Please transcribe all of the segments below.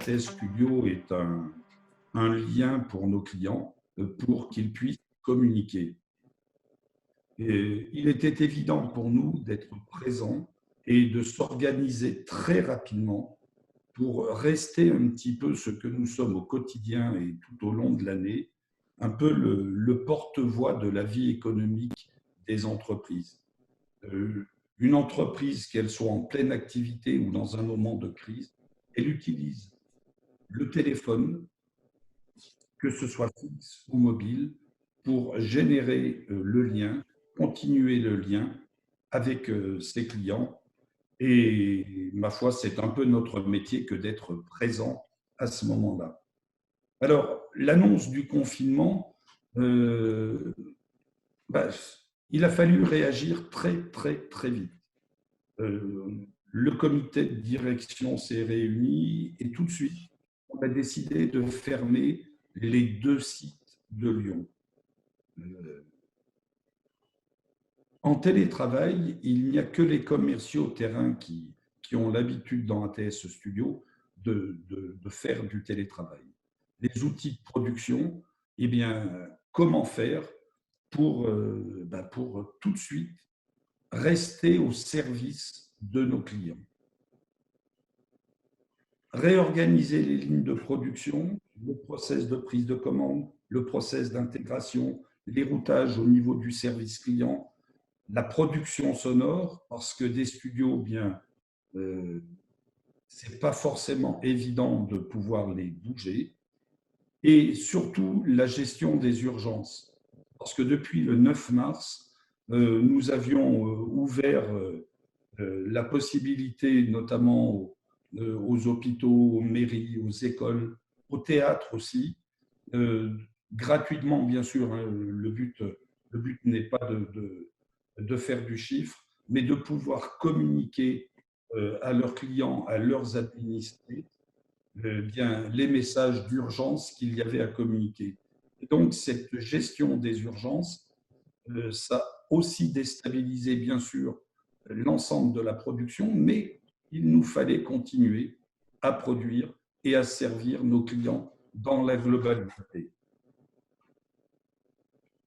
ATS Studio est un lien pour nos clients pour qu'ils puissent communiquer. Et il était évident pour nous d'être présents et de s'organiser très rapidement pour rester un petit peu ce que nous sommes au quotidien et tout au long de l'année, un peu le porte-voix de la vie économique des entreprises. Euh, une entreprise, qu'elle soit en pleine activité ou dans un moment de crise, elle utilise le téléphone, que ce soit fixe ou mobile, pour générer le lien, continuer le lien avec ses clients. Et ma foi, c'est un peu notre métier que d'être présent à ce moment-là. Alors, l'annonce du confinement, euh, bah, il a fallu réagir très, très, très vite. Le comité de direction s'est réuni et tout de suite, on a décidé de fermer les 2 sites de Lyon. En télétravail, il n'y a que les commerciaux terrain qui ont l'habitude dans ATS Studio de faire du télétravail. Les outils de production, eh bien, comment faire pour tout de suite rester au service de nos clients. Réorganiser les lignes de production, le process de prise de commande, le process d'intégration, les routages au niveau du service client, la production sonore, parce que des studios, bien, c'est pas forcément évident de pouvoir les bouger, et surtout la gestion des urgences, parce que depuis le 9 mars, nous avions ouvert la possibilité, notamment aux hôpitaux, aux mairies, aux écoles, au théâtre aussi, euh, gratuitement bien sûr. Hein, le but n'est pas de faire du chiffre, mais de pouvoir communiquer à leurs clients, à leurs administrés, bien, les messages d'urgence qu'il y avait à communiquer. Et donc, cette gestion des urgences, ça a aussi déstabilisé, bien sûr, l'ensemble de la production, mais il nous fallait continuer à produire et à servir nos clients dans la globalité.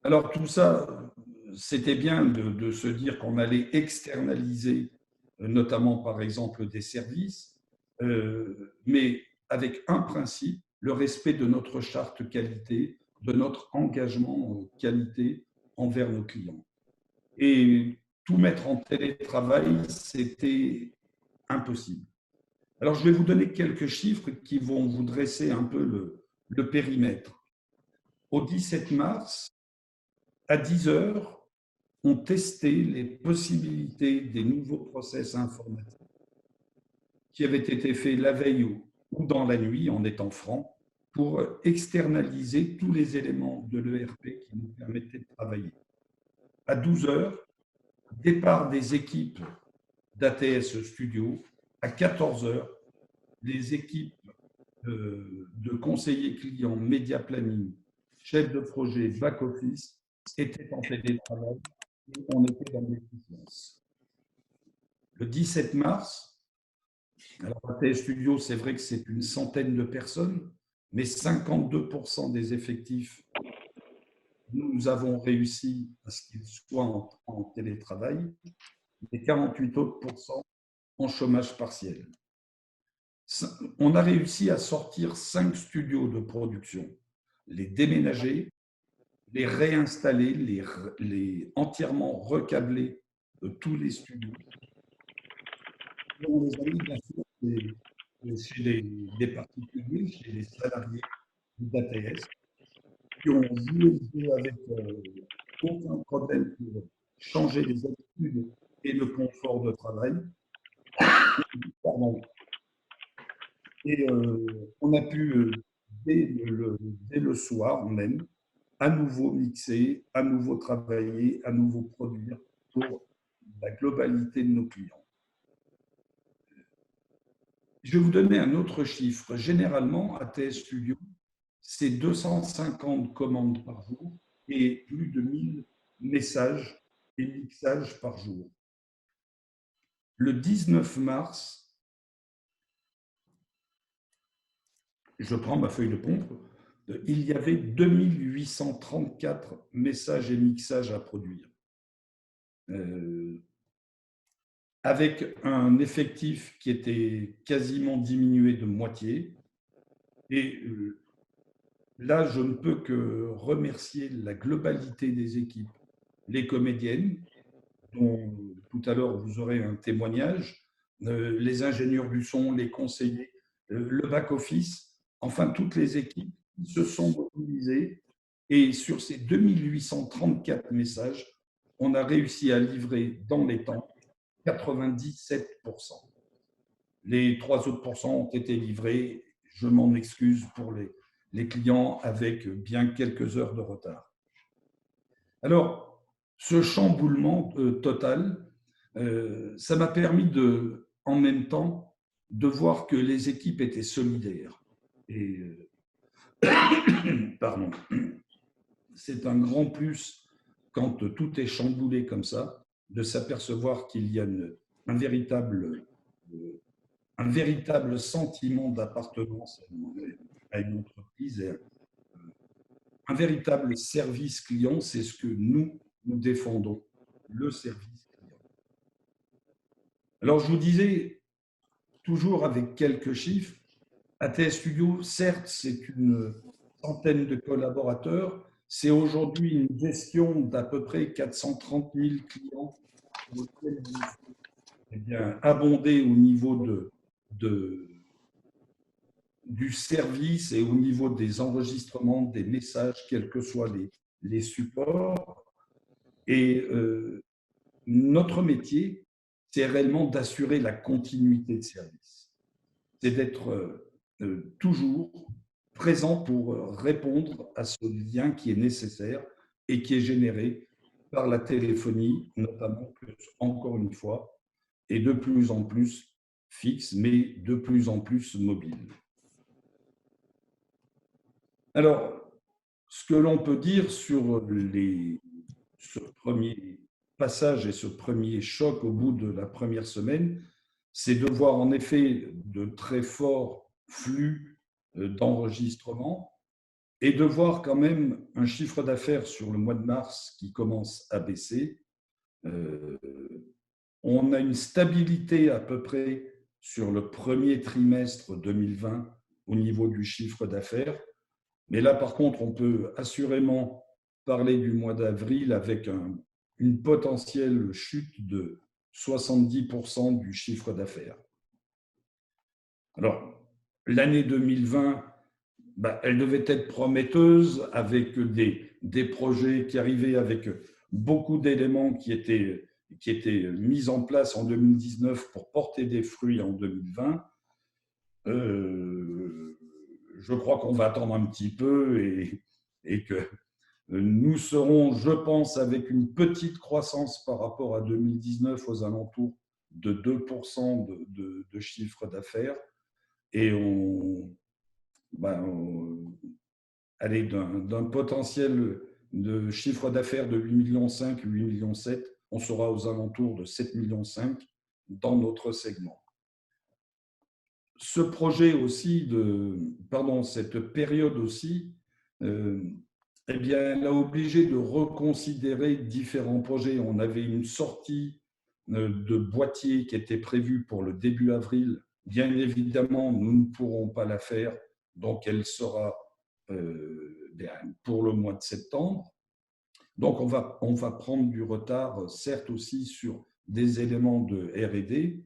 Alors tout ça, c'était bien de se dire qu'on allait externaliser, notamment par exemple des services, mais avec un principe, le respect de notre charte qualité, de notre engagement qualité envers nos clients. Et tout mettre en télétravail, c'était impossible. Alors je vais vous donner quelques chiffres qui vont vous dresser un peu le périmètre. Au 17 mars, à 10 heures, on testait les possibilités des nouveaux process informatiques qui avaient été faits la veille ou dans la nuit, en étant franc, pour externaliser tous les éléments de l'ERP qui nous permettaient de travailler. À 12 heures, départ des équipes d'ATS Studio. À 14 heures, les équipes de conseillers clients, média planning, chefs de projet, back-office étaient en télétravail et on était dans l'efficience. Le 17 mars, alors ATS Studio, c'est vrai que c'est une centaine de personnes, mais 52% des effectifs, nous avons réussi à ce qu'ils soient en télétravail et 48 autres pourcents en chômage partiel. On a réussi à sortir 5 studios de production, les déménager, les réinstaller, les entièrement recabler tous les studios. Et on les a mis bien sûr chez des particuliers, chez les salariés d'ATS, qui ont joué le jeu avec aucun problème pour changer les habitudes et le confort de travail. Pardon. Et on a pu, dès le soir même, à nouveau mixer, à nouveau travailler, à nouveau produire pour la globalité de nos clients. Je vais vous donner un autre chiffre. Généralement, ATS Studio, c'est 250 commandes par jour et plus de 1000 messages et mixages par jour. Le 19 mars, je prends ma feuille de pompe, il y avait 2834 messages et mixages à produire. Avec un effectif qui était quasiment diminué de moitié. Et là, je ne peux que remercier la globalité des équipes, les comédiennes, dont tout à l'heure vous aurez un témoignage, les ingénieurs du son, les conseillers, le back-office, enfin toutes les équipes qui se sont mobilisées. Et sur ces 2834 messages, on a réussi à livrer dans les temps 97%. Les 3 autres pourcents ont été livrés. Je m'en excuse pour les clients avec bien quelques heures de retard. Alors, ce chamboulement total, ça m'a permis de, en même temps, de voir que les équipes étaient solidaires. Et, pardon, c'est un grand plus quand tout est chamboulé comme ça, de s'apercevoir qu'il y a un véritable sentiment d'appartenance à une entreprise et un véritable service client. C'est ce que nous défendons, le service client. Alors, je vous disais, toujours avec quelques chiffres, ATS Studio, certes, c'est une centaine de collaborateurs. C'est aujourd'hui une gestion d'à peu près 430 000 clients pour lesquels il faut abonder au niveau du service et au niveau des enregistrements, des messages, quels que soient les supports. Et notre métier, c'est réellement d'assurer la continuité de service. C'est d'être toujours présent pour répondre à ce lien qui est nécessaire et qui est généré par la téléphonie, notamment, encore une fois, et de plus en plus fixe, mais de plus en plus mobile. Alors, ce que l'on peut dire sur ce premier passage et ce premier choc au bout de la première semaine, c'est de voir en effet de très forts flux d'enregistrement et de voir quand même un chiffre d'affaires sur le mois de mars qui commence à baisser. On a une stabilité à peu près sur le premier trimestre 2020 au niveau du chiffre d'affaires. Mais là, par contre, on peut assurément parler du mois d'avril avec une potentielle chute de 70% du chiffre d'affaires. Alors, l'année 2020, elle devait être prometteuse avec des projets qui arrivaient avec beaucoup d'éléments qui étaient mis en place en 2019 pour porter des fruits en 2020. Je crois qu'on va attendre un petit peu et que nous serons, je pense, avec une petite croissance par rapport à 2019 aux alentours de 2% de chiffre d'affaires. Et aller d'un potentiel de chiffre d'affaires de 8,5 millions, 8,7 millions, on sera aux alentours de 7,5 millions dans notre segment. Ce projet aussi, cette période aussi, eh bien, elle a obligé de reconsidérer différents projets. On avait une sortie de boîtier qui était prévue pour le début avril. Bien évidemment, nous ne pourrons pas la faire, donc elle sera pour le mois de septembre. Donc, on va prendre du retard, certes aussi sur des éléments de R&D.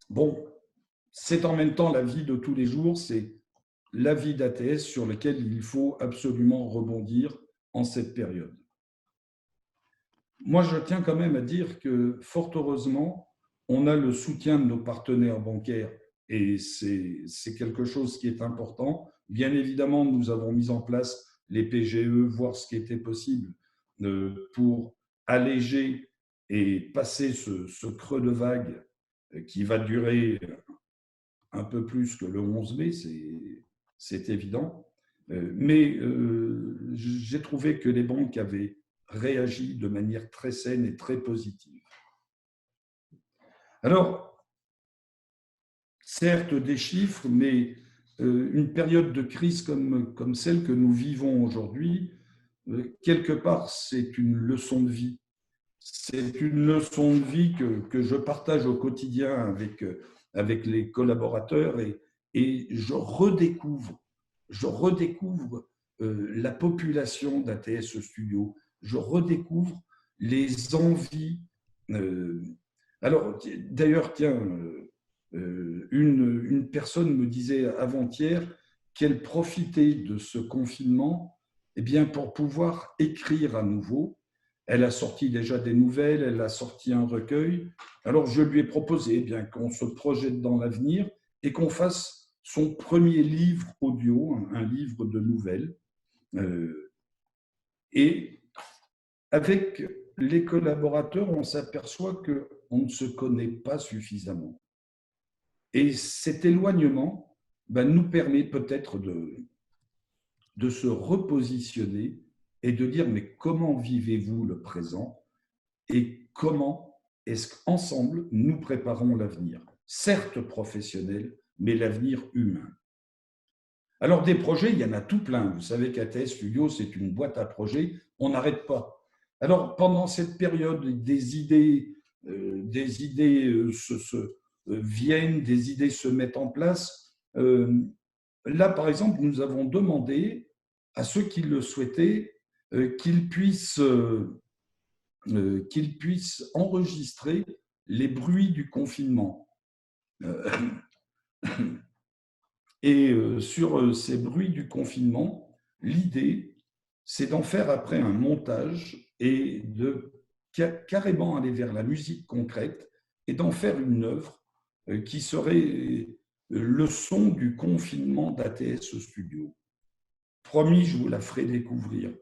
Bon, c'est en même temps la vie de tous les jours, c'est la vie d'ATS sur laquelle il faut absolument rebondir en cette période. Moi, je tiens quand même à dire que, fort heureusement, on a le soutien de nos partenaires bancaires et c'est quelque chose qui est important. Bien évidemment, nous avons mis en place les PGE, voir ce qui était possible pour alléger et passer ce creux de vague qui va durer un peu plus que le 11 mai, c'est évident. Mais j'ai trouvé que les banques avaient réagi de manière très saine et très positive. Alors, certes des chiffres, mais une période de crise comme celle que nous vivons aujourd'hui, quelque part, c'est une leçon de vie. C'est une leçon de vie que je partage au quotidien avec les collaborateurs et je redécouvre la population d'ATS Studio. Je redécouvre les envies. euh, alors, d'ailleurs, tiens, une personne me disait avant-hier qu'elle profitait de ce confinement eh bien, pour pouvoir écrire à nouveau. Elle a sorti déjà des nouvelles, elle a sorti un recueil. Alors, je lui ai proposé eh bien qu'on se projette dans l'avenir et qu'on fasse son premier livre audio, un livre de nouvelles. Et avec les collaborateurs, on s'aperçoit qu'on ne se connaît pas suffisamment. Et cet éloignement nous permet peut-être de se repositionner et de dire mais comment vivez-vous le présent et comment est-ce qu'ensemble nous préparons l'avenir, certes professionnel, mais l'avenir humain. Alors des projets, il y en a tout plein. Vous savez qu'ATS Studio, c'est une boîte à projets, on n'arrête pas. Alors pendant cette période, des idées viennent, des idées se mettent en place. Là, par exemple, nous avons demandé à ceux qui le souhaitaient qu'ils puissent enregistrer les bruits du confinement. Et sur ces bruits du confinement, l'idée, c'est d'en faire après un montage et de carrément aller vers la musique concrète et d'en faire une œuvre qui serait le son du confinement d'ATS Studio. Promis, je vous la ferai découvrir.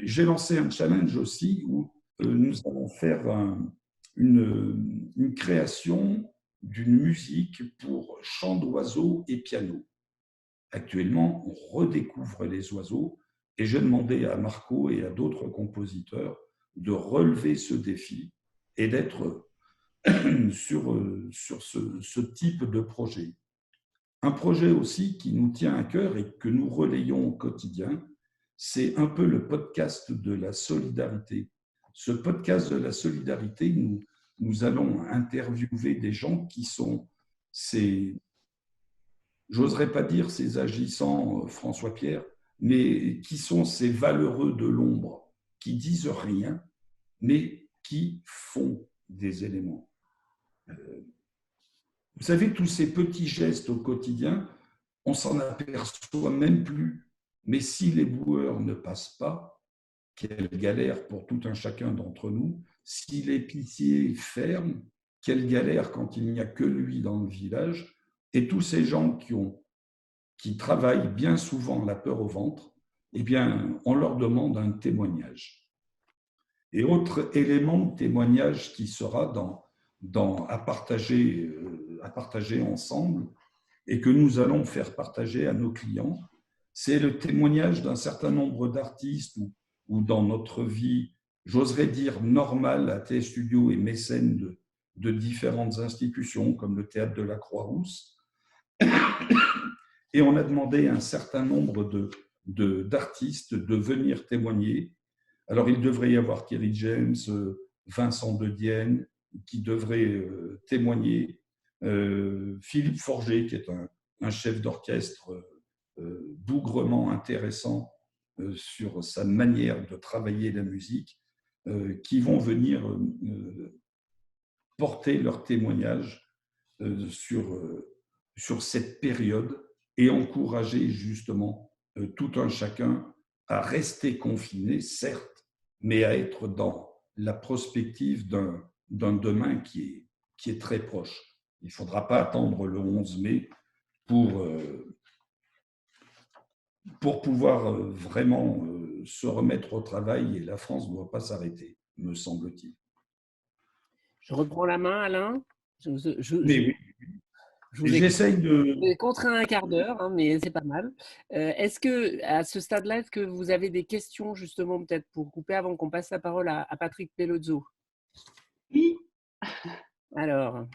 J'ai lancé un challenge aussi où nous allons faire une création d'une musique pour chant d'oiseaux et piano. Actuellement, on redécouvre les oiseaux et j'ai demandé à Marco et à d'autres compositeurs de relever ce défi et d'être sur ce type de projet. Un projet aussi qui nous tient à cœur et que nous relayons au quotidien, c'est un peu le podcast de la solidarité. Ce podcast de la solidarité, nous allons interviewer des gens qui sont j'oserais pas dire ces agissants, François Pierre, mais qui sont ces valeureux de l'ombre, qui disent rien, mais qui font des éléments. Vous savez, tous ces petits gestes au quotidien, on s'en aperçoit même plus. Mais si les boueurs ne passent pas, quelle galère pour tout un chacun d'entre nous. Si l'épicier ferme, quelle galère quand il n'y a que lui dans le village. Et tous ces gens qui travaillent bien souvent la peur au ventre, eh bien, on leur demande un témoignage. Et autre élément de témoignage qui sera à partager ensemble et que nous allons faire partager à nos clients, c'est le témoignage d'un certain nombre d'artistes ou dans notre vie, j'oserais dire normale, ATS Studio et mécène de différentes institutions comme le Théâtre de la Croix-Rousse. Et on a demandé à un certain nombre d'artistes de venir témoigner. Alors, il devrait y avoir Thierry James, Vincent de Dienne, qui devraient témoigner, Philippe Forger, qui est un chef d'orchestre bougrement intéressant sur sa manière de travailler la musique, qui vont venir porter leur témoignage sur cette période et encourager justement tout un chacun à rester confiné, certes, mais à être dans la prospective d'un demain qui est très proche. Il ne faudra pas attendre le 11 mai pour pouvoir vraiment se remettre au travail et la France ne doit pas s'arrêter, me semble-t-il. Je reprends la main, Alain. Mais oui, j'essaye de... Vous avez contraint un quart d'heure, hein, mais c'est pas mal. Est-ce que, à ce stade-là, est-ce que vous avez des questions, justement, peut-être pour couper avant qu'on passe la parole à Patrick Pellozzo? Oui. Alors,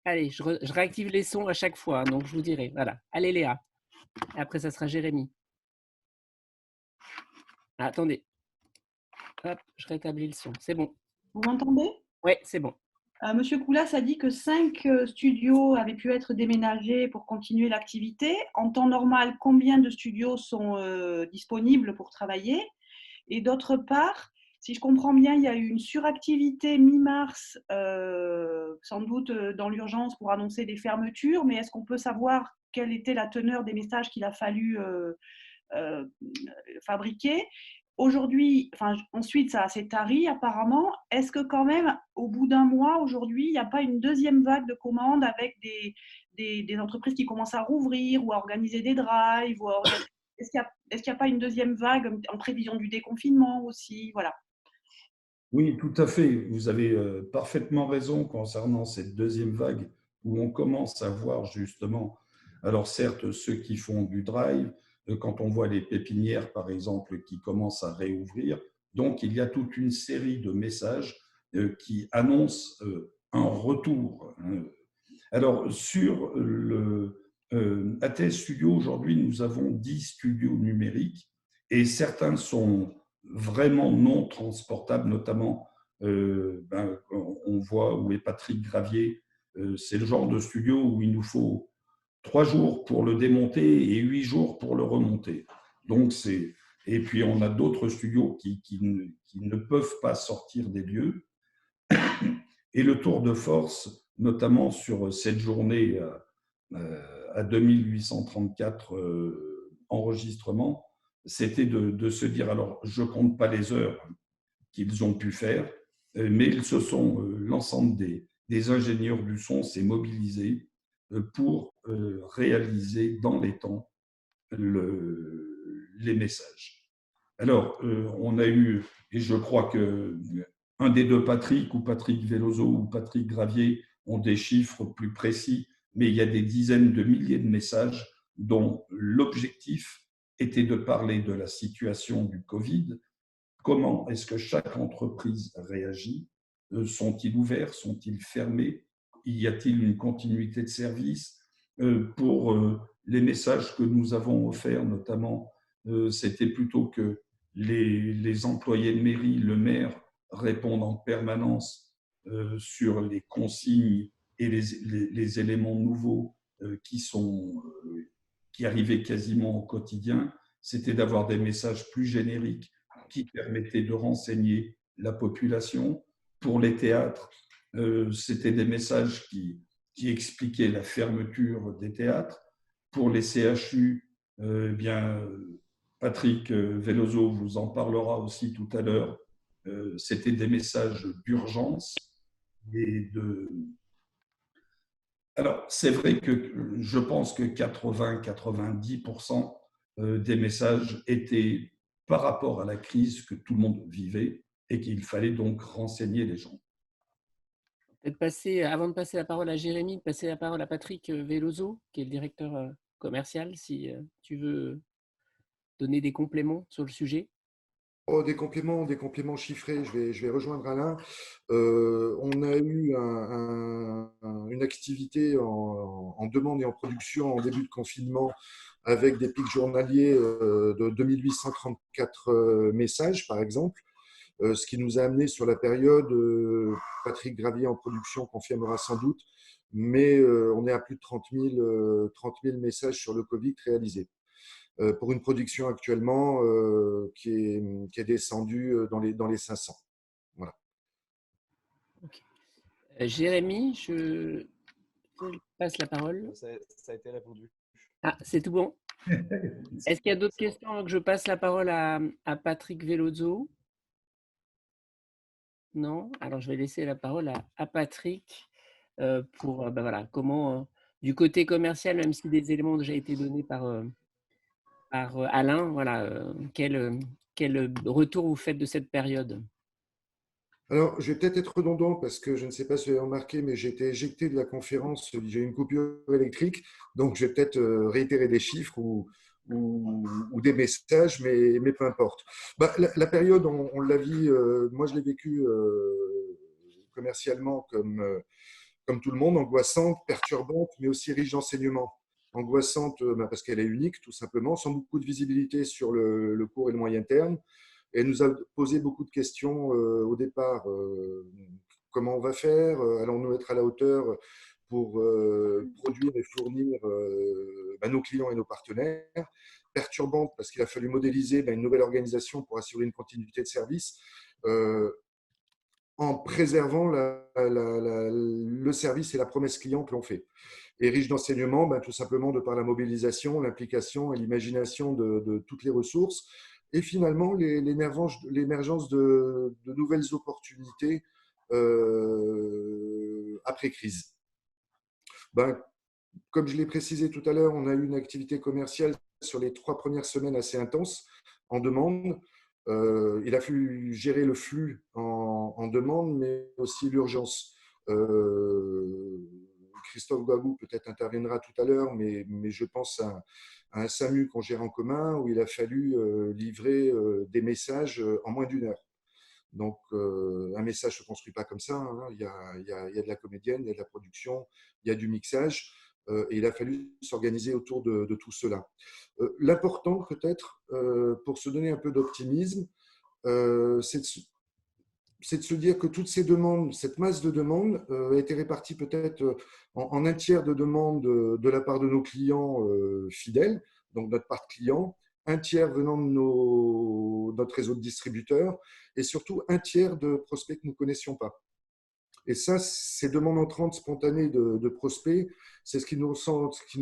Allez, je réactive les sons à chaque fois, hein, donc je vous dirai. Voilà. Allez, Léa. Et après, ça sera Jérémy. Ah, attendez. Hop, je rétablis le son. C'est bon. Vous m'entendez? Oui, c'est bon. Monsieur Koulas a dit que 5 studios avaient pu être déménagés pour continuer l'activité. En temps normal, combien de studios sont disponibles pour travailler? Et d'autre part, si je comprends bien, il y a eu une suractivité mi-mars, sans doute dans l'urgence pour annoncer des fermetures, mais est-ce qu'on peut savoir quelle était la teneur des messages qu'il a fallu fabriquer? Aujourd'hui, enfin, ensuite, ça s'est tari apparemment. Est-ce que quand même, au bout d'un mois, aujourd'hui, il n'y a pas une deuxième vague de commandes avec des entreprises qui commencent à rouvrir ou à organiser des drives est-ce qu'il n'y a pas une deuxième vague en prévision du déconfinement aussi? Voilà. Oui, tout à fait. Vous avez parfaitement raison concernant cette deuxième vague où on commence à voir justement, alors certes, ceux qui font du drive, quand on voit les pépinières, par exemple, qui commencent à réouvrir, donc il y a toute une série de messages qui annoncent un retour, hein. Alors, sur le ATS Studio, aujourd'hui, nous avons 10 studios numériques et certains sont vraiment non transportables, notamment, on voit où est Patrick Gravier. C'est le genre de studio où il nous faut 3 jours pour le démonter et 8 jours pour le remonter. Donc, et puis, on a d'autres studios qui ne peuvent pas sortir des lieux. Et le tour de force, notamment sur cette journée à 2834 enregistrements, c'était de se dire, alors je ne compte pas les heures qu'ils ont pu faire, mais ils se sont, l'ensemble des ingénieurs du son s'est mobilisé pour réaliser dans les temps les messages. Alors, on a eu, et je crois que un des deux Patrick, ou Patrick Veloso ou Patrick Gravier, ont des chiffres plus précis, mais il y a des dizaines de milliers de messages dont l'objectif était de parler de la situation du Covid. Comment est-ce que chaque entreprise réagit? Sont-ils ouverts? Sont-ils fermés? Y a-t-il une continuité de service? Pour les messages que nous avons offerts, notamment, c'était plutôt que les employés de mairie, le maire, répondent en permanence sur les consignes et les éléments nouveaux qui arrivaient quasiment au quotidien. C'était d'avoir des messages plus génériques qui permettaient de renseigner la population. Pour les théâtres, c'était des messages qui expliquaient la fermeture des théâtres. Pour les CHU, Patrick Veloso vous en parlera aussi tout à l'heure. C'était des messages d'urgence et de. Alors, c'est vrai que je pense que 80-90% des messages étaient par rapport à la crise que tout le monde vivait et qu'il fallait donc renseigner les gens. Peut-être passer, avant de passer la parole à Jérémy, de passer la parole à Patrick Veloso, qui est le directeur commercial, si tu veux donner des compléments sur le sujet. Oh, des compléments chiffrés, je vais rejoindre Alain. On a eu une activité en demande et en production en début de confinement avec des pics journaliers de 2834 messages, par exemple. Ce qui nous a amené sur la période, Patrick Gravier en production confirmera sans doute, mais on est à plus de 30 000 messages sur le Covid réalisés. Pour une production actuellement qui est descendue dans les 500. Voilà. Okay. Jérémy, je te passe la parole. Ça a été répondu. Ah, c'est tout bon. Est-ce qu'il y a d'autres questions avant que je passe la parole à Patrick Veloso? Non? Alors, je vais laisser la parole à Patrick pour voilà, comment, du côté commercial, même si des éléments ont déjà été donnés par Alain, voilà, quel retour vous faites de cette période? Alors, je vais peut-être être redondant parce que je ne sais pas si vous avez remarqué, mais j'ai été éjecté de la conférence. J'ai eu une coupure électrique, donc je vais peut-être réitérer des chiffres ou des messages, mais peu importe. Bah, la période, on l'a vu, moi je l'ai vécu commercialement comme tout le monde, angoissante, perturbante, mais aussi riche d'enseignements. Angoissante parce qu'elle est unique, tout simplement, sans beaucoup de visibilité sur le court et le moyen terme. Et elle nous a posé beaucoup de questions au départ. Comment on va faire? Allons-nous être à la hauteur pour produire et fournir nos clients et nos partenaires? Perturbante parce qu'il a fallu modéliser une nouvelle organisation pour assurer une continuité de service en préservant le service et la promesse client que l'on fait. Et riche d'enseignements, tout simplement de par la mobilisation, l'implication et l'imagination de toutes les ressources. Et finalement, l'émergence de nouvelles opportunités après crise. Comme je l'ai précisé tout à l'heure, on a eu une activité commerciale sur les 3 premières semaines assez intense en demande. Il a fallu gérer le flux en demande, mais aussi l'urgence. Christophe Guagou peut-être interviendra tout à l'heure, mais je pense à un SAMU qu'on gère en commun où il a fallu livrer des messages en moins d'1 heure. Donc, un message ne se construit pas comme ça. Hein. Il y a de la comédienne, il y a de la production, il y a du mixage. Et il a fallu s'organiser autour de tout cela. L'important, peut-être, pour se donner un peu d'optimisme, c'est de se dire que toutes ces demandes, cette masse de demandes, a été répartie peut-être en un tiers de demandes de la part de nos clients fidèles, donc notre part client, un tiers venant de notre réseau de distributeurs, et surtout un tiers de prospects que nous ne connaissions pas. Et ça, ces demandes entrantes spontanées de prospects, c'est ce qui nous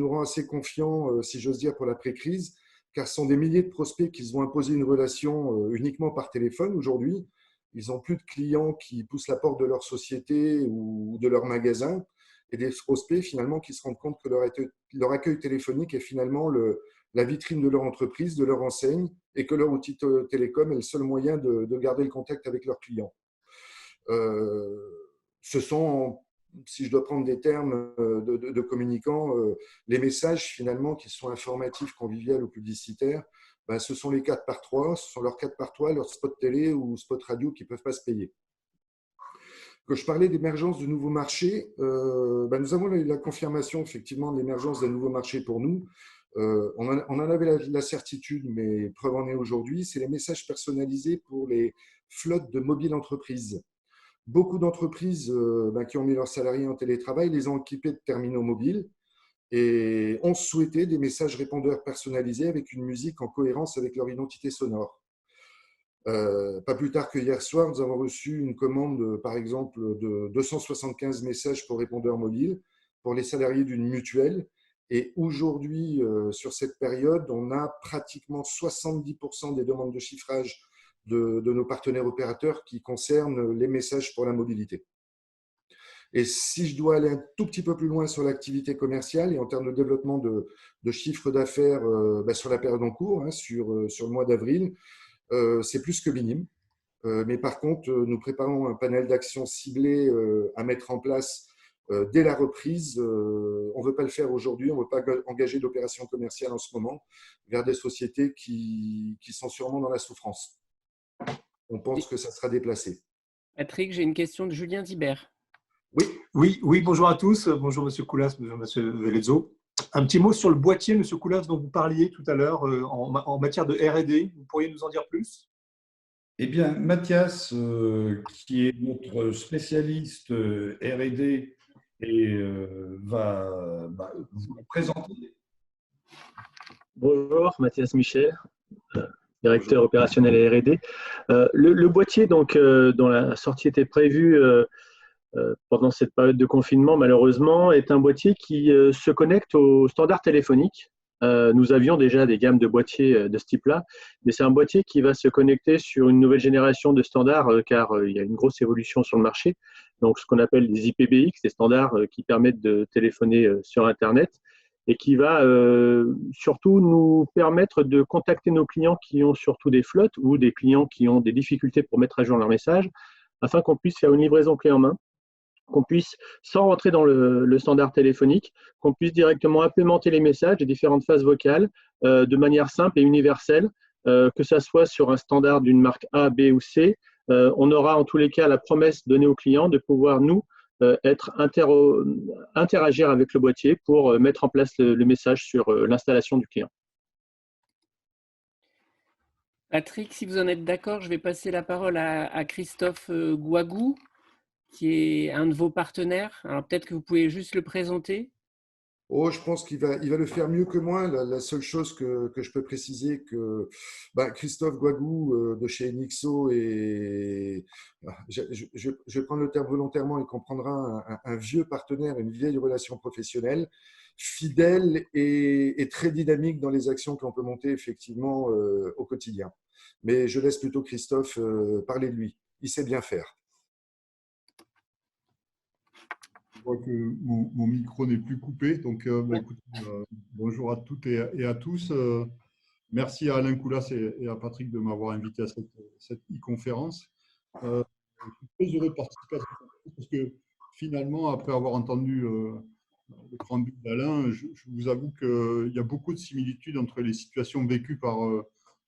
rend assez confiants, si j'ose dire, pour l'après-crise, car ce sont des milliers de prospects qui se vont imposer une relation uniquement par téléphone aujourd'hui. Ils n'ont plus de clients qui poussent la porte de leur société ou de leur magasin, et des prospects finalement qui se rendent compte que leur accueil téléphonique est finalement la vitrine de leur entreprise, de leur enseigne, et que leur outil télécom est le seul moyen de garder le contact avec leurs clients. Ce sont, si je dois prendre des termes de communicants, les messages finalement qui sont informatifs, conviviaux ou publicitaires, ce sont les 4x3, ce sont leurs 4x3, leurs spots télé ou spots radio qui ne peuvent pas se payer. Quand je parlais d'émergence de nouveaux marchés, nous avons la confirmation effectivement de l'émergence d'un nouveau marché pour nous. On en avait la certitude, mais preuve en est aujourd'hui, c'est les messages personnalisés pour les flottes de mobiles entreprises. Beaucoup d'entreprises qui ont mis leurs salariés en télétravail les ont équipés de terminaux mobiles et ont souhaité des messages répondeurs personnalisés avec une musique en cohérence avec leur identité sonore. Pas plus tard que hier soir, nous avons reçu une commande, par exemple, de 275 messages pour répondeurs mobiles pour les salariés d'une mutuelle. Et aujourd'hui, sur cette période, on a pratiquement 70% des demandes de chiffrage de nos partenaires opérateurs qui concernent les messages pour la mobilité. Et si je dois aller un tout petit peu plus loin sur l'activité commerciale et en termes de développement de chiffre d'affaires sur la période en cours, sur le mois d'avril, c'est plus que minime. Mais par contre, nous préparons un panel d'actions ciblées à mettre en place dès la reprise. On ne veut pas le faire aujourd'hui, on ne veut pas engager d'opérations commerciales en ce moment vers des sociétés qui sont sûrement dans la souffrance. On pense que ça sera déplacé. Patrick, j'ai une question de Julien Dibert. Oui, bonjour à tous. Bonjour M. Koulas, bonjour M. Velezzo. Un petit mot sur le boîtier, M. Koulas, dont vous parliez tout à l'heure en matière de R&D. Vous pourriez nous en dire plus? Eh bien, Mathias, qui est notre spécialiste R&D, va vous le présenter. Bonjour, Mathias Michel, directeur opérationnel et R&D. Le boîtier, donc, dont la sortie était prévue pendant cette période de confinement, malheureusement, est un boîtier qui se connecte au standard téléphonique. Nous avions déjà des gammes de boîtiers de ce type-là, mais c'est un boîtier qui va se connecter sur une nouvelle génération de standards, car il y a une grosse évolution sur le marché. Donc, ce qu'on appelle des IPBX, des standards qui permettent de téléphoner sur Internet, et qui va surtout nous permettre de contacter nos clients qui ont surtout des flottes ou des clients qui ont des difficultés pour mettre à jour leur message, afin qu'on puisse faire une livraison clé en main, qu'on puisse, sans rentrer dans le standard téléphonique, qu'on puisse directement implémenter les messages des différentes phases vocales de manière simple et universelle, que ça soit sur un standard d'une marque A, B ou C. On aura en tous les cas la promesse donnée aux clients de pouvoir, nous, interagir avec le boîtier pour mettre en place le message sur l'installation du client. Patrick, si vous en êtes d'accord, je vais passer la parole à Christophe Gouagou, qui est un de vos partenaires. Alors peut-être que vous pouvez juste le présenter. Oh, je pense qu'il va le faire mieux que moi. La seule chose que je peux préciser, que Christophe Gouagou de chez Enixo, je vais prendre le terme volontairement, il comprendra, un vieux partenaire, une vieille relation professionnelle, fidèle et très dynamique dans les actions qu'on peut monter effectivement au quotidien. Mais je laisse plutôt Christophe parler de lui. Il sait bien faire. Je vois que mon micro n'est plus coupé. Donc, écoutez, bonjour à toutes et à tous. Merci à Alain Coulas et à Patrick de m'avoir invité à cette e-conférence. Je suis très heureux de participer à cette conférence parce que finalement, après avoir entendu le préambule d'Alain, je vous avoue qu'il y a beaucoup de similitudes entre les situations vécues par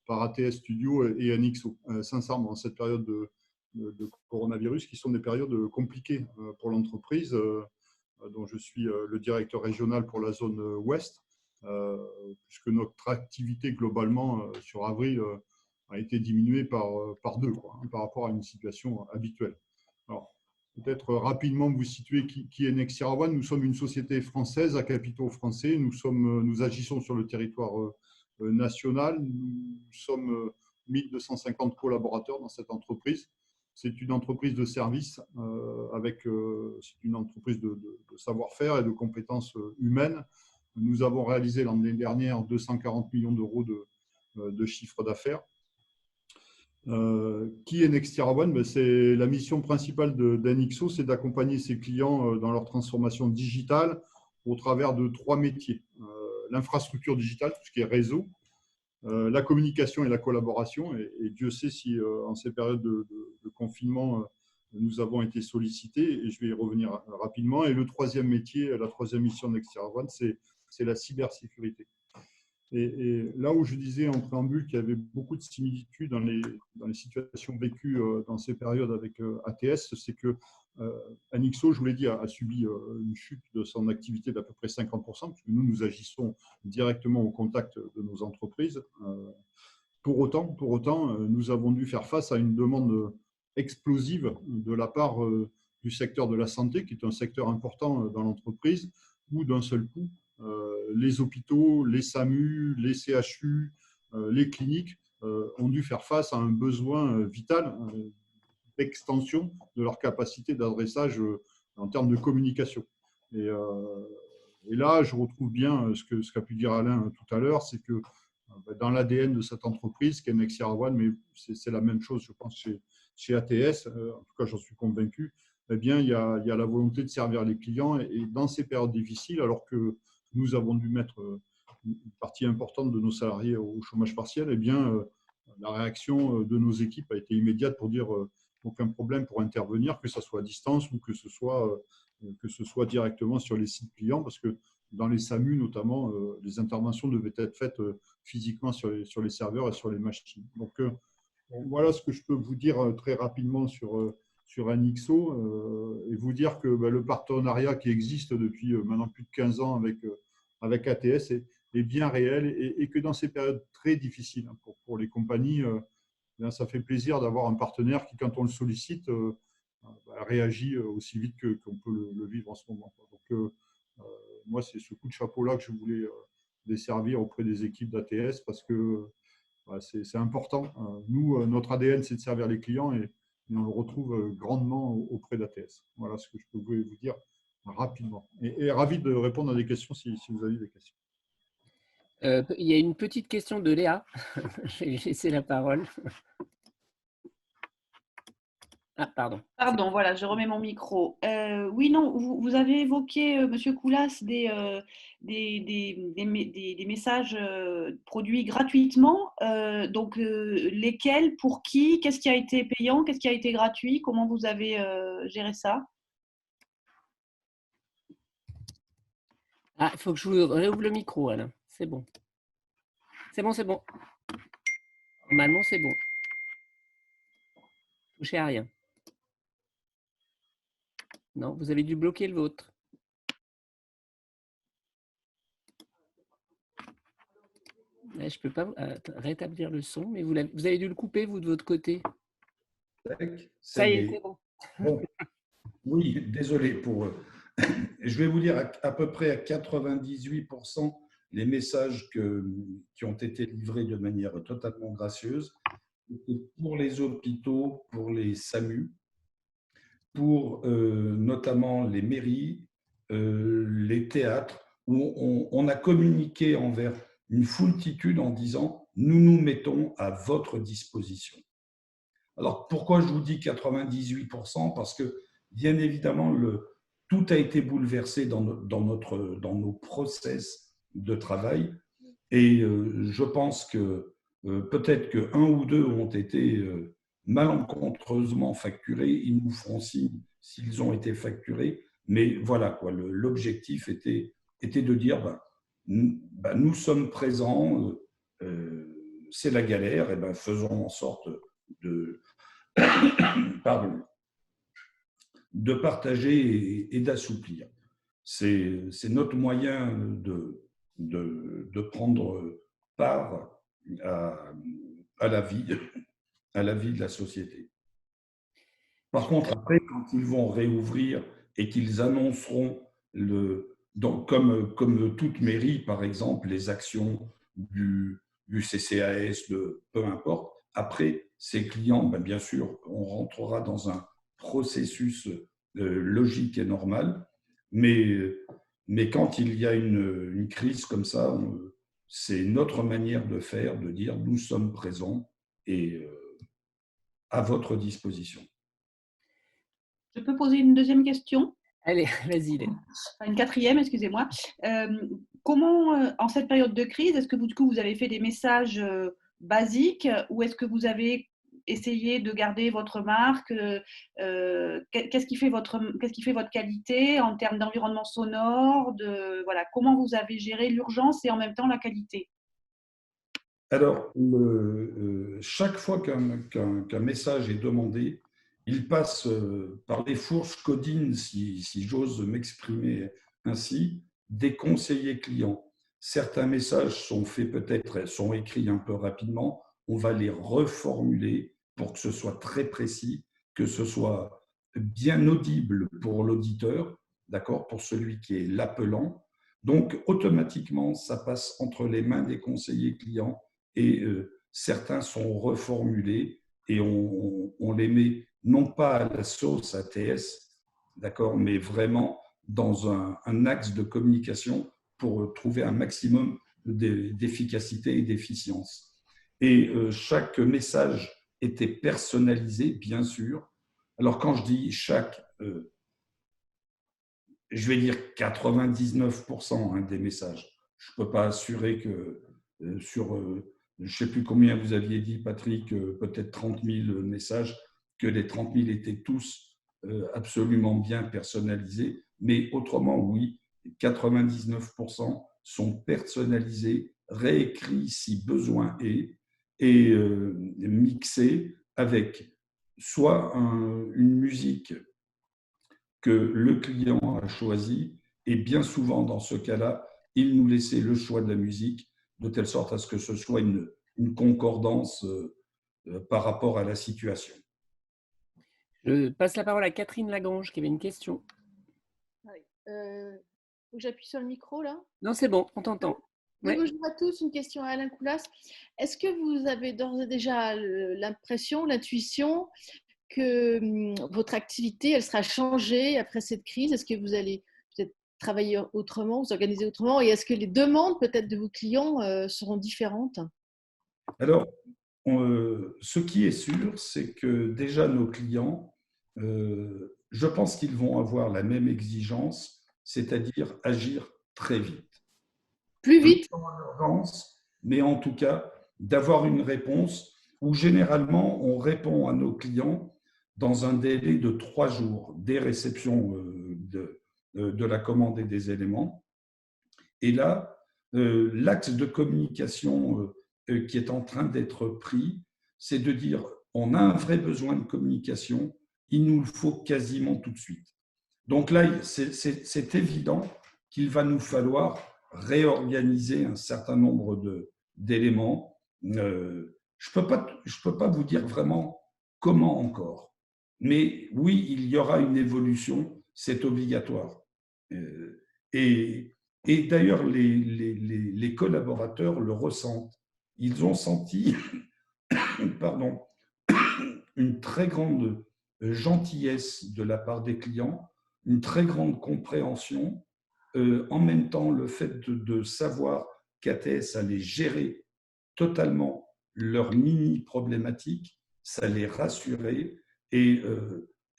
ATS Studio et Enixo. Sincèrement, en cette période de coronavirus, qui sont des périodes compliquées pour l'entreprise, dont je suis le directeur régional pour la zone ouest, puisque notre activité globalement sur avril a été diminuée par deux, par rapport à une situation habituelle. Alors, peut-être rapidement vous situer qui est Nexira One. Nous sommes une société française à capitaux français. Nous agissons sur le territoire national. Nous sommes 1250 collaborateurs dans cette entreprise. C'est une entreprise de service c'est une entreprise de savoir-faire et de compétences humaines. Nous avons réalisé l'année dernière 240 millions d'euros de chiffre d'affaires. Qui est Nexira One? C'est la mission principale d'Enixo, c'est d'accompagner ses clients dans leur transformation digitale au travers de 3 métiers. L'infrastructure digitale, tout ce qui est réseau, la communication et la collaboration, et Dieu sait si en ces périodes de confinement, nous avons été sollicités, et je vais y revenir rapidement. Et le troisième métier, la troisième mission de Nexira One, c'est la cybersécurité. Et là où je disais en préambule qu'il y avait beaucoup de similitudes dans les situations vécues dans ces périodes avec ATS, c'est que Enixo, je vous l'ai dit, a subi une chute de son activité d'à peu près 50%, parce que nous agissons directement au contact de nos entreprises. Pour autant, nous avons dû faire face à une demande explosive de la part du secteur de la santé, qui est un secteur important dans l'entreprise, où d'un seul coup, les hôpitaux, les SAMU, les CHU, les cliniques ont dû faire face à un besoin vital d'extension de leur capacité d'adressage en termes de communication. Et là, je retrouve bien ce qu'a pu dire Alain tout à l'heure, c'est que dans l'ADN de cette entreprise, qui est Nexira One, mais c'est la même chose, je pense, chez ATS, en tout cas, j'en suis convaincu, eh bien, il y a la volonté de servir les clients. Et dans ces périodes difficiles, alors que nous avons dû mettre une partie importante de nos salariés au chômage partiel, eh bien, la réaction de nos équipes a été immédiate pour dire aucun problème pour intervenir, que ce soit à distance ou que ce soit directement sur les sites clients, parce que dans les SAMU notamment, les interventions devaient être faites physiquement sur les serveurs et sur les machines. Donc voilà ce que je peux vous dire très rapidement sur Enixo, et vous dire que le partenariat qui existe depuis maintenant plus de 15 ans avec ATS est bien réel, et que dans ces périodes très difficiles pour les compagnies, ça fait plaisir d'avoir un partenaire qui, quand on le sollicite, réagit aussi vite qu'on peut le vivre en ce moment. Donc, moi, c'est ce coup de chapeau-là que je voulais desservir auprès des équipes d'ATS, parce que c'est important. Nous, notre ADN, c'est de servir les clients, et on le retrouve grandement auprès d'ATS. Voilà ce que je peux vous dire rapidement. Et ravi de répondre à des questions si vous avez des questions. Il y a une petite question de Léa. Je vais laisser la parole. Ah, pardon. Pardon, voilà, je remets mon micro. Oui, non, vous avez évoqué, Monsieur Coulas, des messages produits gratuitement. Donc, lesquels, pour qui, qu'est-ce qui a été payant, qu'est-ce qui a été gratuit, comment vous avez géré ça? Ah, il faut que je vous réouvre le micro, Alain. C'est bon. C'est bon, c'est bon. Normalement, c'est bon. Touchez à rien. Non, vous avez dû bloquer le vôtre. Ouais, je ne peux pas rétablir le son, mais vous avez dû le couper, vous, de votre côté. Ça y est, c'est bon. Bon. Oui, désolé pour. Je vais vous dire à peu près à 98% les messages qui ont été livrés de manière totalement gracieuse pour les hôpitaux, pour les SAMU, pour notamment les mairies, les théâtres, où on a communiqué envers une foultitude en disant « nous nous mettons à votre disposition ». Alors, pourquoi je vous dis 98%? Parce que, bien évidemment, tout a été bouleversé dans nos process de travail. Et je pense que peut-être qu'un ou deux ont été malencontreusement facturés. Ils nous feront signe s'ils ont été facturés. Mais voilà, quoi, l'objectif était de dire nous sommes présents, c'est la galère, et faisons en sorte de, pardon, de partager et d'assouplir. C'est notre moyen de prendre part à la vie de la société. Par contre, après, quand ils vont réouvrir et qu'ils annonceront, comme toute mairie, par exemple, les actions du CCAS, peu importe, après, ces clients, bien sûr, on rentrera dans un processus logique et normal, mais quand il y a une crise comme ça, c'est notre manière de faire, de dire nous sommes présents et à votre disposition. Je peux poser une deuxième question? Allez, vas-y. Une quatrième, excusez-moi. Comment, en cette période de crise, est-ce que du coup, vous avez fait des messages basiques ou est-ce que vous avez essayé de garder votre marque? Qu'est-ce qui fait votre qualité en termes d'environnement sonore? Voilà, comment vous avez géré l'urgence et en même temps la qualité? Alors, chaque fois qu'un message est demandé, il passe par les fourches codines, si j'ose m'exprimer ainsi, des conseillers clients. Certains messages sont écrits un peu rapidement, on va les reformuler pour que ce soit très précis, que ce soit bien audible pour l'auditeur, d'accord, pour celui qui est l'appelant. Donc, automatiquement, ça passe entre les mains des conseillers clients et certains sont reformulés et on les met non pas à la sauce ATS, d'accord, mais vraiment dans un axe de communication pour trouver un maximum d'efficacité et d'efficience. Et chaque message était personnalisé, bien sûr. Alors, quand je dis chaque, je vais dire 99% des messages. Je ne peux pas assurer que sur, je ne sais plus combien vous aviez dit, Patrick, peut-être 30 000 messages, que les 30 000 étaient tous absolument bien personnalisés. Mais autrement, oui, 99% sont personnalisés, réécrits si besoin est, et mixés avec soit une musique que le client a choisi, et bien souvent dans ce cas-là, il nous laissait le choix de la musique, de telle sorte à ce que ce soit une concordance par rapport à la situation. Je passe la parole à Catherine Lagrange qui avait une question. Faut que j'appuie sur le micro là? Non, c'est bon, on t'entend. Oui, bonjour à tous, une question à Alain Coulas. Est-ce que vous avez d'ores et déjà l'impression, l'intuition que votre activité, elle sera changée après cette crise? Est-ce que vous allez peut-être travailler autrement, vous organiser autrement? Et est-ce que les demandes peut-être de vos clients seront différentes? Alors, ce qui est sûr, c'est que déjà nos clients, je pense qu'ils vont avoir la même exigence, c'est-à-dire agir très vite. Plus vite? Mais en tout cas, d'avoir une réponse où généralement on répond à nos clients dans un délai de 3 jours des réceptions de la commande et des éléments. Et là, l'axe de communication qui est en train d'être pris, c'est de dire on a un vrai besoin de communication, il nous le faut quasiment tout de suite. Donc là, c'est évident qu'il va nous falloir réorganiser un certain nombre d'éléments. Je peux pas vous dire vraiment comment encore. Mais oui, il y aura une évolution, c'est obligatoire. Et, et d'ailleurs, les collaborateurs le ressentent. Ils ont senti pardon, une très grande gentillesse de la part des clients, une très grande compréhension. En même temps, le fait de savoir qu'ATS allait gérer totalement leurs mini-problématiques, ça les rassurait et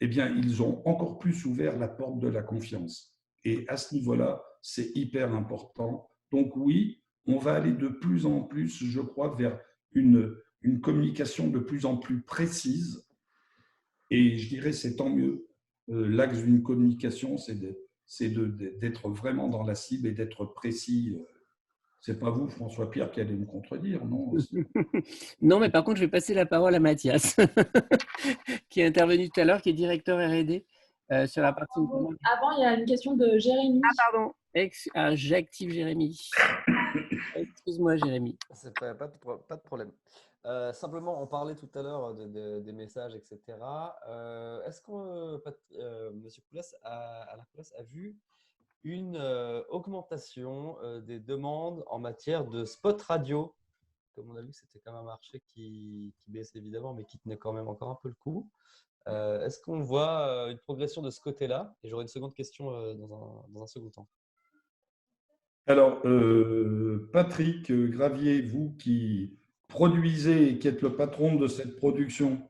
eh bien, ils ont encore plus ouvert la porte de la confiance. Et à ce niveau-là, c'est hyper important. Donc oui, on va aller de plus en plus, je crois, vers une communication de plus en plus précise. Et je dirais, c'est tant mieux. L'axe d'une communication, c'est d'être vraiment dans la cible et d'être précis. C'est pas vous, François-Pierre, qui allez me contredire, non? Non, mais par contre, je vais passer la parole à Mathias, qui est intervenu tout à l'heure, qui est directeur R&D sur la partie… Avant, il y a une question de Jérémy. Ah, pardon. J'active Jérémy. Excuse-moi, Jérémy. Pas de problème. Simplement, on parlait tout à l'heure des messages, etc. Est-ce que M. Coulas a vu une augmentation des demandes en matière de spot radio? Comme on a vu, c'était quand même un marché qui baisse évidemment, mais qui tenait quand même encore un peu le coup. Est-ce qu'on voit une progression de ce côté-là? Et j'aurai une seconde question dans un second temps. Alors, Patrick Gravier, vous qui produisez et qui êtes le patron de cette production.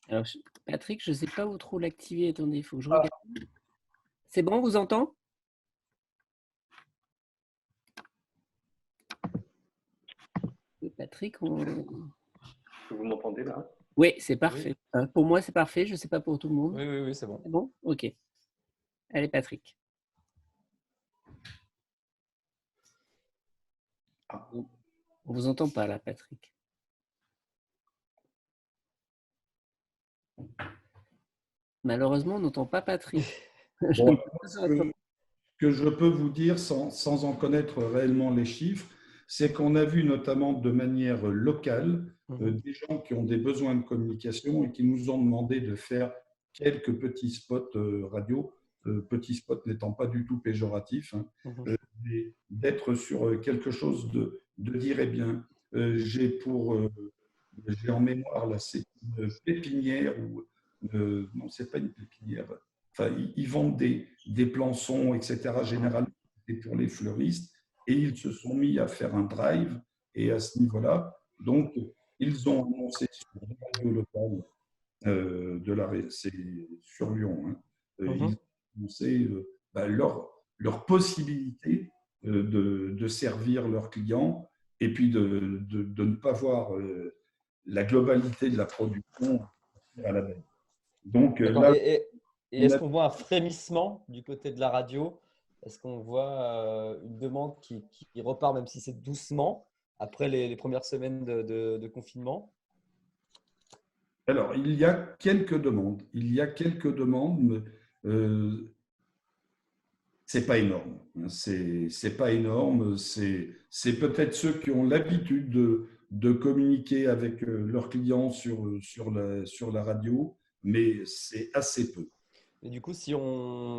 Alors, Patrick, je ne sais pas où trop l'activer. Attendez, il faut que je regarde. C'est bon, on vous entend? Patrick, vous m'entendez là? Oui, c'est parfait. Oui. Pour moi, c'est parfait. Je ne sais pas pour tout le monde. Oui, c'est bon. C'est bon? Ok. Allez, Patrick. On ne vous entend pas là, Patrick. Malheureusement, on n'entend pas Patrick. Bon, ce que je peux vous dire, sans en connaître réellement les chiffres, c'est qu'on a vu notamment de manière locale des gens qui ont des besoins de communication et qui nous ont demandé de faire quelques petits spots radio, petits spots n'étant pas du tout péjoratifs, hein, d'être sur quelque chose de dire, eh bien, j'ai en mémoire, là, c'est une pépinière, non, c'est pas une pépinière, enfin, ils vendent des plançons, etc., généralement, c'est pour les fleuristes, et ils se sont mis à faire un drive, et à ce niveau-là, donc, ils ont annoncé sur la radio locale, c'est sur Lyon, hein, ils ont annoncé leur possibilité de servir leurs clients et puis de ne pas voir la globalité de la production à la baisse. Donc, là, et est-ce qu'on voit un frémissement du côté de la radio? Est-ce qu'on voit une demande qui repart, même si c'est doucement, après les premières semaines de confinement? Alors, il y a quelques demandes. C'est pas énorme. C'est pas énorme. C'est peut-être ceux qui ont l'habitude de communiquer avec leurs clients sur la radio, mais c'est assez peu. Et du coup,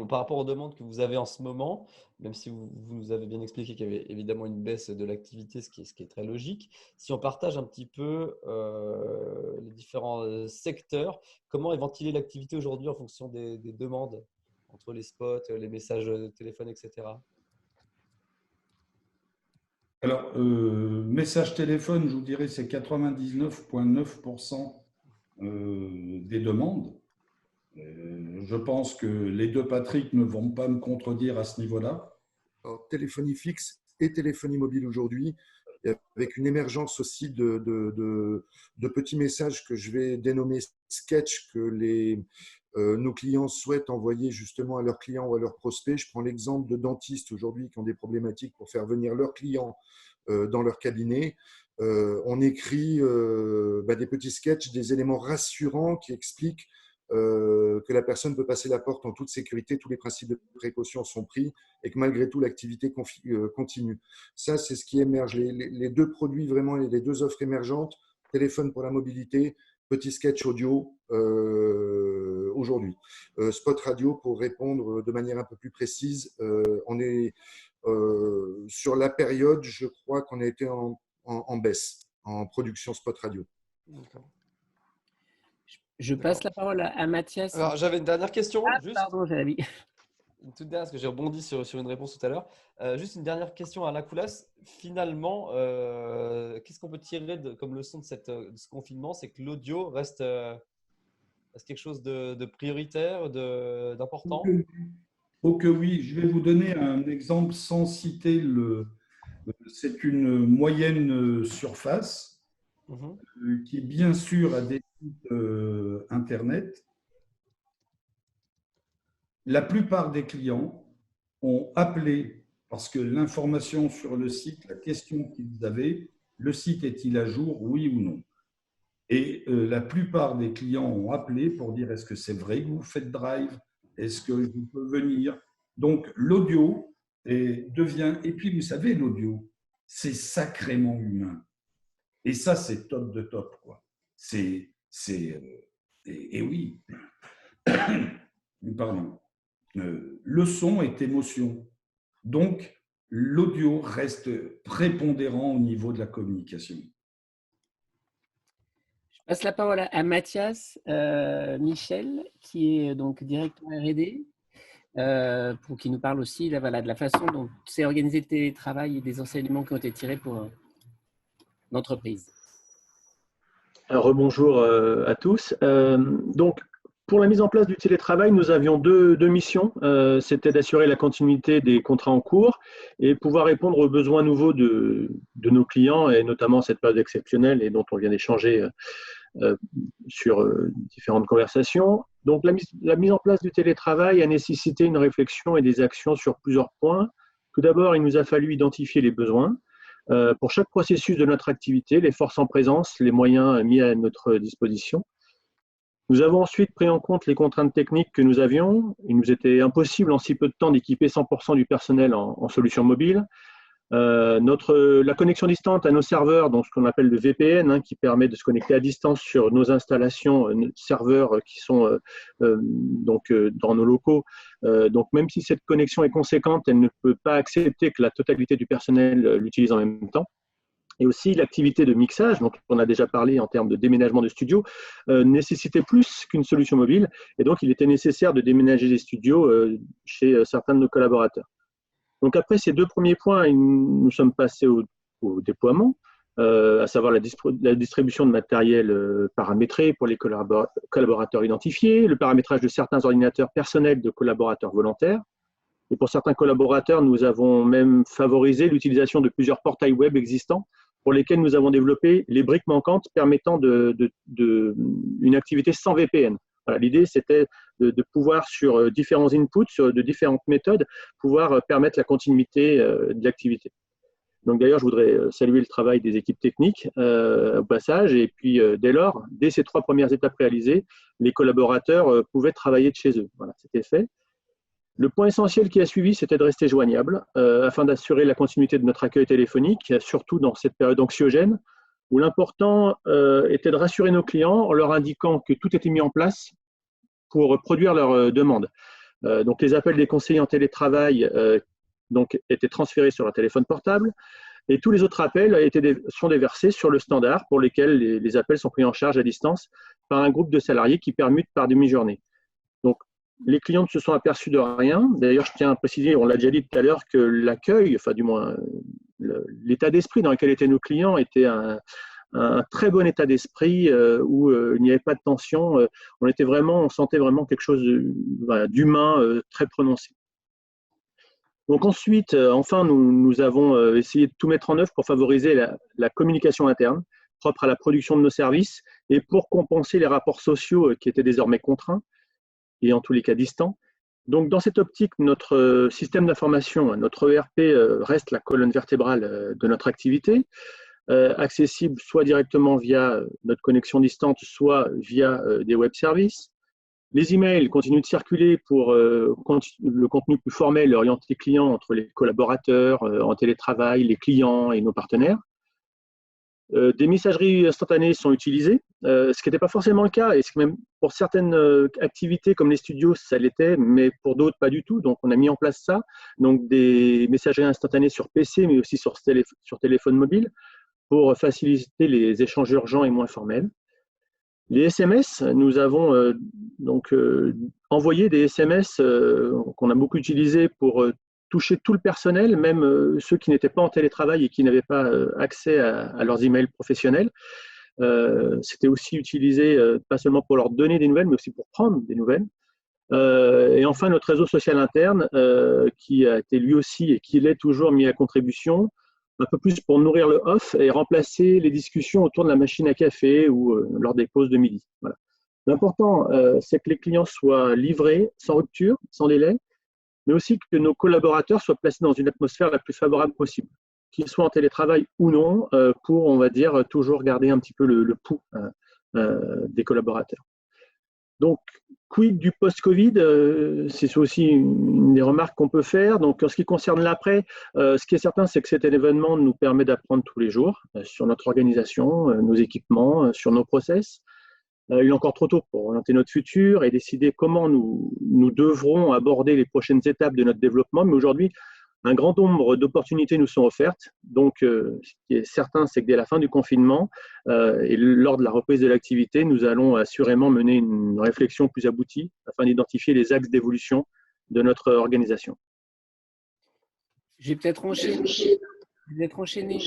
par rapport aux demandes que vous avez en ce moment, même si vous nous avez bien expliqué qu'il y avait évidemment une baisse de l'activité, ce qui est très logique, si on partage un petit peu les différents secteurs, comment est ventilée l'activité aujourd'hui en fonction des demandes entre les spots, les messages de téléphone, etc. Alors, message téléphone, je vous dirais, c'est 99,9% des demandes. Je pense que les deux Patrick ne vont pas me contredire à ce niveau-là. Alors, téléphonie fixe et téléphonie mobile aujourd'hui, avec une émergence aussi de petits messages que je vais dénommer sketch, que nos clients souhaitent envoyer justement à leurs clients ou à leurs prospects. Je prends l'exemple de dentistes aujourd'hui qui ont des problématiques pour faire venir leurs clients dans leur cabinet. On écrit des petits sketchs, des éléments rassurants qui expliquent que la personne peut passer la porte en toute sécurité, tous les principes de précaution sont pris et que malgré tout, l'activité continue. Ça, c'est ce qui émerge. Les deux produits, vraiment, les deux offres émergentes, téléphone pour la mobilité, petit sketch audio aujourd'hui. Spot radio, pour répondre de manière un peu plus précise, on est sur la période, je crois qu'on a été en baisse en production spot radio. Je passe la parole à Mathias. Alors, j'avais une dernière question. Juste. Pardon, j'avais dit. Une toute dernière, parce que j'ai rebondi sur une réponse tout à l'heure. Juste une dernière question à Alain Coulas. Finalement, qu'est-ce qu'on peut tirer comme leçon de ce confinement? C'est que l'audio reste quelque chose de prioritaire, d'important? Oh que oui, je vais vous donner un exemple sans citer c'est une moyenne surface qui, bien sûr, a des sites Internet. La plupart des clients ont appelé parce que l'information sur le site, la question qu'ils avaient, le site est-il à jour, oui ou non? Et la plupart des clients ont appelé pour dire est-ce que c'est vrai que vous faites Drive? Est-ce que je peux venir? Donc, l'audio devient… Et puis, vous savez, l'audio, c'est sacrément humain. Et ça, c'est top de top, quoi. Et oui, pardon. Le son est émotion. Donc, l'audio reste prépondérant au niveau de la communication. Je passe la parole à Mathias Michel, qui est donc directeur R&D, pour qu'il nous parle aussi de la façon dont s'est organisé le télétravail et des enseignements qui ont été tirés pour l'entreprise. Rebonjour à tous. Donc, pour la mise en place du télétravail, nous avions deux missions. C'était d'assurer la continuité des contrats en cours et pouvoir répondre aux besoins nouveaux de nos clients, et notamment cette période exceptionnelle et dont on vient d'échanger sur différentes conversations. Donc, la mise en place du télétravail a nécessité une réflexion et des actions sur plusieurs points. Tout d'abord, il nous a fallu identifier les besoins. Pour chaque processus de notre activité, les forces en présence, les moyens mis à notre disposition. Nous avons ensuite pris en compte les contraintes techniques que nous avions. Il nous était impossible en si peu de temps d'équiper 100% du personnel en solutions mobiles. La connexion distante à nos serveurs, donc ce qu'on appelle le VPN, qui permet de se connecter à distance sur nos installations, nos serveurs qui sont dans nos locaux. Donc même si cette connexion est conséquente, elle ne peut pas accepter que la totalité du personnel l'utilise en même temps. Et aussi l'activité de mixage, dont on a déjà parlé en termes de déménagement de studios, nécessitait plus qu'une solution mobile. Et donc, il était nécessaire de déménager les studios chez certains de nos collaborateurs. Donc, après ces deux premiers points, nous sommes passés au déploiement, à savoir la distribution de matériel paramétré pour les collaborateurs identifiés, le paramétrage de certains ordinateurs personnels de collaborateurs volontaires. Et pour certains collaborateurs, nous avons même favorisé l'utilisation de plusieurs portails web existants pour lesquels nous avons développé les briques manquantes permettant une activité sans VPN. Voilà, l'idée, c'était de pouvoir, sur différents inputs, de différentes méthodes, pouvoir permettre la continuité de l'activité. Donc d'ailleurs, je voudrais saluer le travail des équipes techniques au passage. Et puis, dès lors, dès ces 3 premières étapes réalisées, les collaborateurs pouvaient travailler de chez eux. Voilà, c'était fait. Le point essentiel qui a suivi, c'était de rester joignable afin d'assurer la continuité de notre accueil téléphonique, surtout dans cette période anxiogène, où l'important était de rassurer nos clients en leur indiquant que tout était mis en place pour produire leurs demandes. Donc, les appels des conseillers en télétravail étaient transférés sur leur téléphone portable et tous les autres appels sont déversés sur le standard pour lesquels les appels sont pris en charge à distance par un groupe de salariés qui permute par demi-journée. Donc, les clients ne se sont aperçus de rien. D'ailleurs, je tiens à préciser, on l'a déjà dit tout à l'heure, que l'accueil, enfin du moins l'état d'esprit dans lequel étaient nos clients était un très bon état d'esprit où il n'y avait pas de tension. On sentait vraiment quelque chose d'humain très prononcé. Donc ensuite, enfin, nous avons essayé de tout mettre en œuvre pour favoriser la communication interne, propre à la production de nos services et pour compenser les rapports sociaux qui étaient désormais contraints et en tous les cas distants. Donc, dans cette optique, notre système d'information, notre ERP reste la colonne vertébrale de notre activité, accessible soit directement via notre connexion distante, soit via des web services. Les emails continuent de circuler pour le contenu plus formel et orienté client entre les collaborateurs en télétravail, les clients et nos partenaires. Des messageries instantanées sont utilisées, ce qui n'était pas forcément le cas, et même pour certaines activités comme les studios, ça l'était, mais pour d'autres, pas du tout. Donc, on a mis en place ça. Donc, des messageries instantanées sur PC, mais aussi sur téléphone mobile, pour faciliter les échanges urgents et moins formels. Les SMS, nous avons envoyé des SMS qu'on a beaucoup utilisés pour toucher tout le personnel, même ceux qui n'étaient pas en télétravail et qui n'avaient pas accès à leurs emails professionnels. C'était aussi utilisé pas seulement pour leur donner des nouvelles, mais aussi pour prendre des nouvelles. Et enfin, notre réseau social interne, qui a été lui aussi et qui l'est toujours mis à contribution, un peu plus pour nourrir le off et remplacer les discussions autour de la machine à café ou lors des pauses de midi. Voilà. L'important, c'est que les clients soient livrés sans rupture, sans délai, mais aussi que nos collaborateurs soient placés dans une atmosphère la plus favorable possible, qu'ils soient en télétravail ou non, pour, on va dire, toujours garder un petit peu le pouls des collaborateurs. Donc, quid du post-Covid, c'est aussi une des remarques qu'on peut faire. Donc, en ce qui concerne l'après, ce qui est certain, c'est que cet événement nous permet d'apprendre tous les jours sur notre organisation, nos équipements, sur nos process. Il est encore trop tôt pour orienter notre futur et décider comment nous devrons aborder les prochaines étapes de notre développement. Mais aujourd'hui, un grand nombre d'opportunités nous sont offertes. Donc, ce qui est certain, c'est que dès la fin du confinement et lors de la reprise de l'activité, nous allons assurément mener une réflexion plus aboutie afin d'identifier les axes d'évolution de notre organisation. Je vais peut-être enchaîner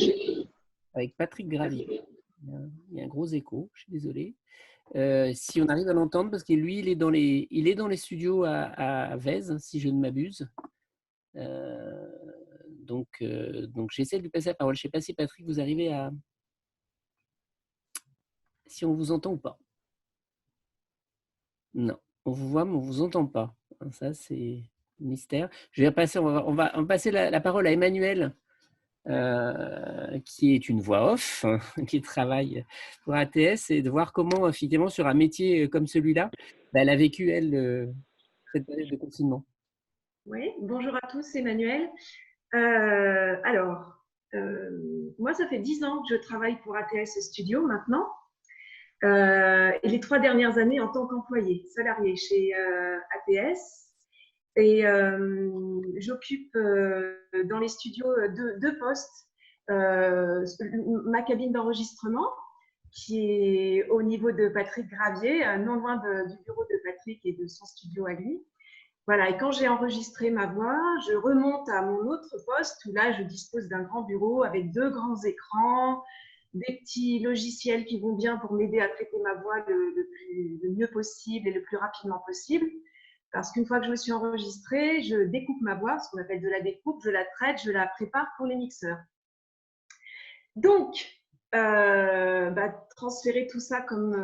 avec Patrick Gravier. Il y a un gros écho, je suis désolé. Si on arrive à l'entendre, parce que lui, il est dans les studios à Vèze, si je ne m'abuse. Donc j'essaie de lui passer la parole. Je ne sais pas si Patrick, vous arrivez à... Si on vous entend ou pas. Non, on vous voit, mais on ne vous entend pas. Ça, c'est mystère. Je vais passer, on va passer la parole à Emmanuel, qui est une voix off, qui travaille pour ATS, et de voir comment, effectivement, sur un métier comme celui-là, elle a vécu, elle, cette période de confinement. Oui, bonjour à tous, c'est Emmanuel. Moi, ça fait 10 ans que je travaille pour ATS Studio maintenant, et les 3 dernières années en tant qu'employé salarié chez ATS. Et j'occupe dans les studios deux postes. Ma cabine d'enregistrement, qui est au niveau de Patrick Gravier, non loin du bureau de Patrick et de son studio à lui. Voilà, et quand j'ai enregistré ma voix, je remonte à mon autre poste où là, je dispose d'un grand bureau avec 2 grands écrans, des petits logiciels qui vont bien pour m'aider à traiter ma voix le mieux possible et le plus rapidement possible. Parce qu'une fois que je me suis enregistrée, je découpe ma voix, ce qu'on appelle de la découpe, je la traite, je la prépare pour les mixeurs. Donc, transférer tout ça comme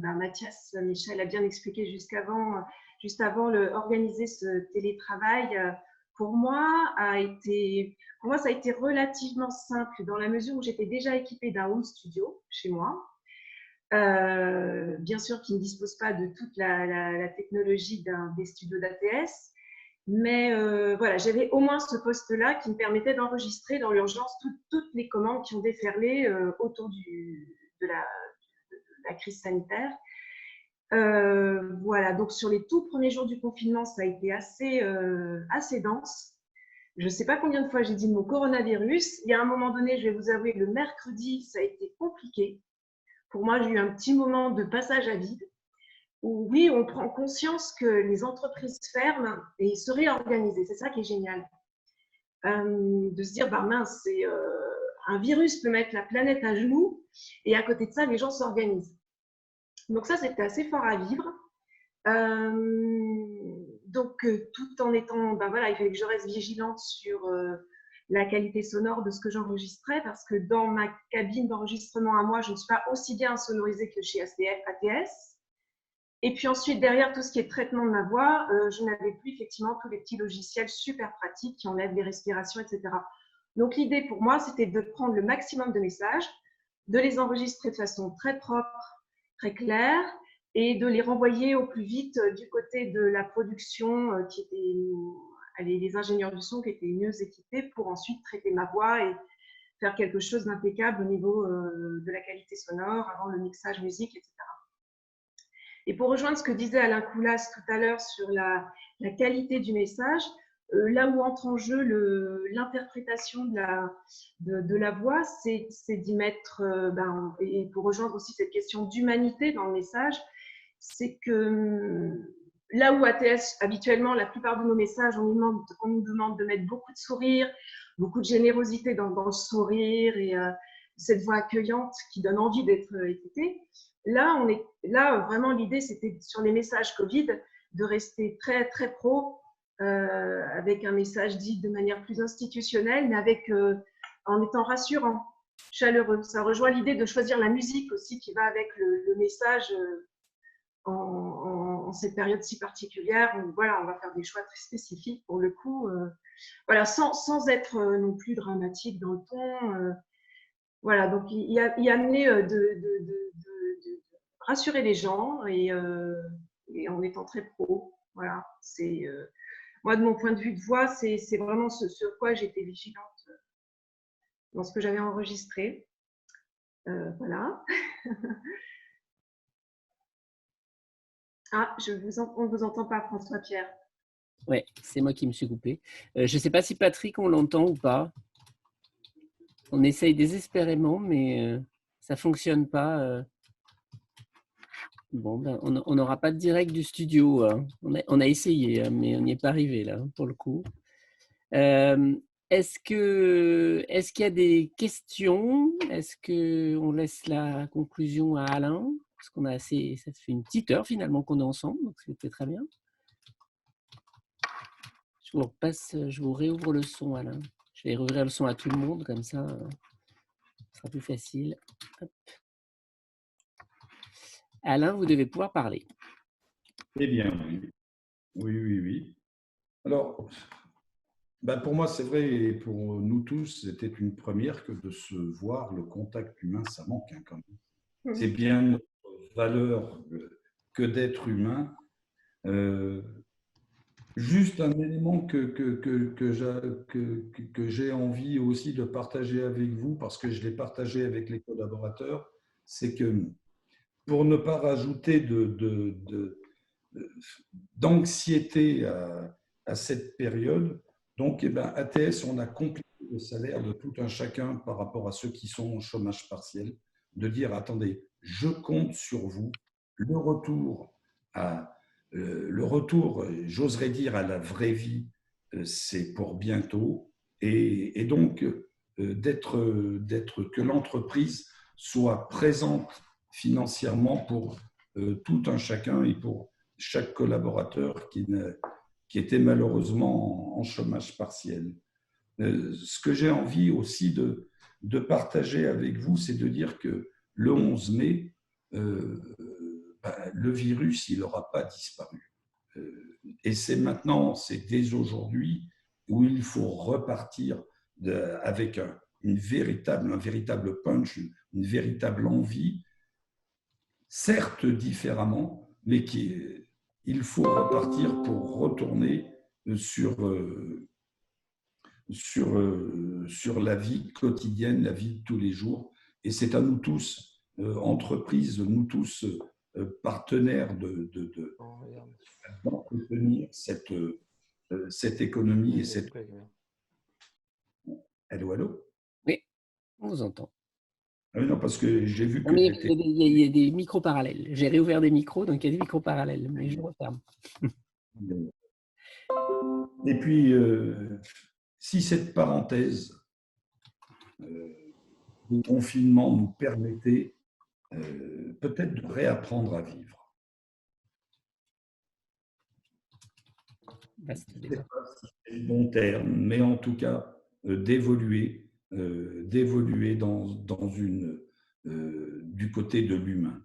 Mathias Michel a bien expliqué juste avant organiser ce télétravail, pour moi, ça a été relativement simple dans la mesure où j'étais déjà équipée d'un home studio chez moi. Bien sûr, qui ne dispose pas de toute la technologie des studios d'ATS, mais voilà, j'avais au moins ce poste-là qui me permettait d'enregistrer dans l'urgence toutes les commandes qui ont déferlé autour de la crise sanitaire. Voilà, donc sur les tout premiers jours du confinement, ça a été assez dense. Je ne sais pas combien de fois j'ai dit le mot coronavirus. Il y a un moment donné, je vais vous avouer, le mercredi, ça a été compliqué. Pour moi, j'ai eu un petit moment de passage à vide où, oui, on prend conscience que les entreprises ferment et se réorganisent. C'est ça qui est génial. De se dire, mince, un virus peut mettre la planète à genoux et à côté de ça, les gens s'organisent. Donc ça, c'était assez fort à vivre. Tout en étant, il fallait que je reste vigilante sur la qualité sonore de ce que j'enregistrais, parce que dans ma cabine d'enregistrement à moi, je ne suis pas aussi bien sonorisée que chez ATS. Et puis ensuite, derrière tout ce qui est traitement de ma voix, je n'avais plus effectivement tous les petits logiciels super pratiques qui enlèvent les respirations, etc. Donc l'idée pour moi, c'était de prendre le maximum de messages, de les enregistrer de façon très propre, très claire, et de les renvoyer au plus vite du côté de la production qui était les ingénieurs du son qui étaient mieux équipés pour ensuite traiter ma voix et faire quelque chose d'impeccable au niveau de la qualité sonore, avant le mixage musique, etc. Et pour rejoindre ce que disait Alain Coulas tout à l'heure sur la qualité du message, là où entre en jeu l'interprétation de la voix, c'est d'y mettre, et pour rejoindre aussi cette question d'humanité dans le message, c'est que là où ATS, habituellement, la plupart de nos messages, on nous demande de mettre beaucoup de sourire, beaucoup de générosité dans le sourire et cette voix accueillante qui donne envie d'être écoutée. Là, vraiment, l'idée, c'était sur les messages Covid de rester très, très pro, avec un message dit de manière plus institutionnelle, mais en étant rassurant, chaleureux. Ça rejoint l'idée de choisir la musique aussi qui va avec le message en cette période si particulière où voilà, on va faire des choix très spécifiques pour le coup, voilà, sans être non plus dramatique dans le ton. Voilà, donc il y a amené de rassurer les gens et en étant très pro. Voilà, c'est moi de mon point de vue de voix, c'est vraiment sur quoi j'étais vigilante dans ce que j'avais enregistré. Voilà. Ah, on ne vous entend pas, François-Pierre. Oui, c'est moi qui me suis coupé. Je ne sais pas si Patrick, on l'entend ou pas. On essaye désespérément, mais ça ne fonctionne pas. Bon, ben, on n'aura pas de direct du studio. Hein. On a essayé, hein, mais on n'y est pas arrivé là, pour le coup. Est-ce qu'il y a des questions? Est-ce qu'on laisse la conclusion à Alain? Parce qu'on a ça fait une petite heure finalement qu'on est ensemble, donc c'était très bien. Je vous réouvre le son, Alain. Je vais rouvrir le son à tout le monde, comme ça, ce sera plus facile. Hop. Alain, vous devez pouvoir parler. Eh bien, oui. Oui. Alors, pour moi, c'est vrai, et pour nous tous, c'était une première que de se voir. Le contact humain, ça manque hein, quand même. C'est bien notre valeur que d'être humain. Juste un élément que j'ai envie aussi de partager avec vous, parce que je l'ai partagé avec les collaborateurs, c'est que pour ne pas rajouter d'anxiété à cette période, donc ATS, on a compliqué le salaire de tout un chacun par rapport à ceux qui sont en chômage partiel, de dire attendez, je compte sur vous, le retour, j'oserais dire, à la vraie vie, c'est pour bientôt. Et donc, que l'entreprise soit présente financièrement pour tout un chacun et pour chaque collaborateur qui était malheureusement en chômage partiel. Ce que j'ai envie aussi de partager avec vous, c'est de dire que le 11 mai, le virus, il n'aura pas disparu. Et c'est maintenant, c'est dès aujourd'hui où il faut repartir avec un véritable punch, une véritable envie, certes différemment, mais il faut repartir pour retourner sur la vie quotidienne, la vie de tous les jours. Et c'est à nous tous, entreprises, nous tous, partenaires d'entretenir cette économie et cette... Allô? Oui, on vous entend. Ah non, parce que j'ai vu que... Il y a des micros parallèles. J'ai réouvert des micros, donc il y a des micros parallèles, mais je referme. Et puis, si cette parenthèse du confinement nous permettait peut-être de réapprendre à vivre. C'est pas le bon terme, mais en tout cas d'évoluer du côté de l'humain.